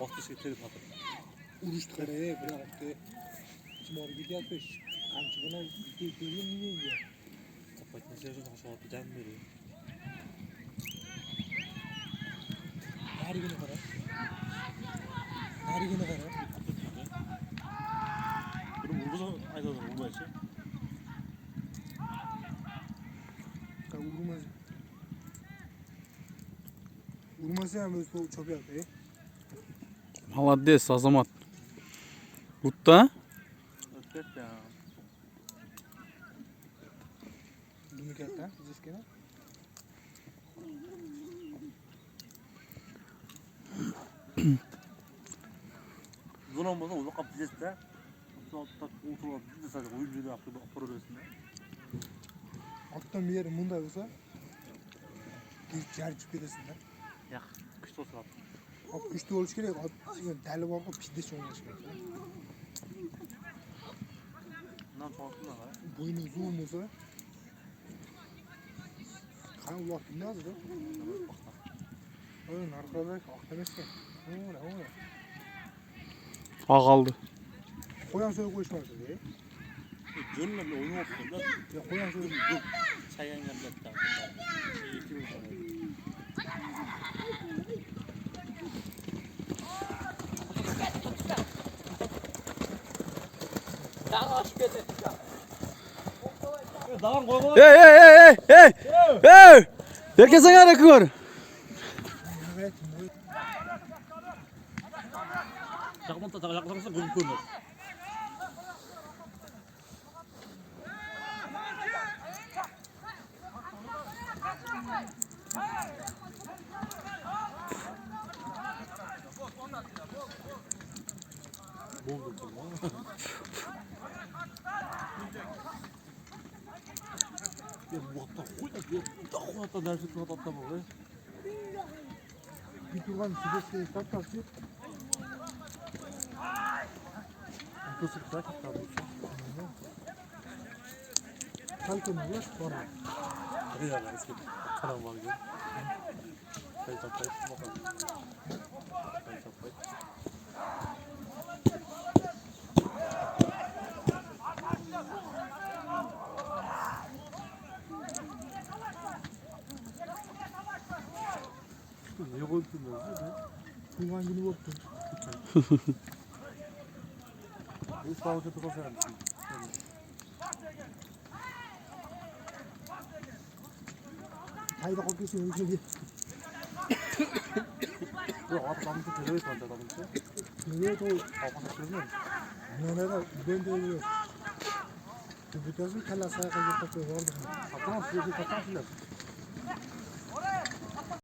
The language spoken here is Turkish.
Bastı telif atır. Uruştu karaya bıraktı. Cumhur gidiyormuş. Kamçı buna gidiyor niye? Kapatın sezon aşağı giden biri. Her günü kara. Her günü kara. Bunu vurdu da ayda olur bu maçı. Vurmaz. Vurması yani böyle çok yapıyor. Молодец, Азамат. Utta? Ötlet ya. Bunu geldi. Ziskene. Zor olmasa uzak kapatacağız da. Oturup bir sadece oyuncu da yaptı bu arasında. Alttan bir yerim bunda olsa bir yer çıkıyorsunlar. Ya kışta oturup. Abi üçte oluş gerek. Deli var o pidde oynaş gerek. Bundan farklı ne var? Boynu uzun olsa kan ulak bilmez de. Öyle arkadaş aktarırsa. Öyle. Ağaldı. Koyan söyle koşmaz diye. Gönülle bile oyun olsun da. Ya koyan söyle. Yok. Çayan yanında bir tane. İki yıl sonra. Dağın koy koy. Hey! Herkese gel kır. Evet. Yakmanta yaklanırsa gözü görmez. Ya bu hatta koy hatta dersi hatta bu. Bir turgan sürekli tatlısı. Nasıl güzel hatta bu. Kalkınlar sonra. Hadi ya eski kanal var ya. Kayıt bakalım. Kayıt. Ne yapıyorsun lan? Turgan günü koptu. Bu sağlıklı tukasar. Hayda kokuyorsun öyle bir. Yok adamın ki televizyon var adamın ki. Evet o. Kafana sürmüyor mu? Ne ben de öyle. Bu tasın kala sağa kadar takıyor vardı. Tamam sürekli kaçan filan.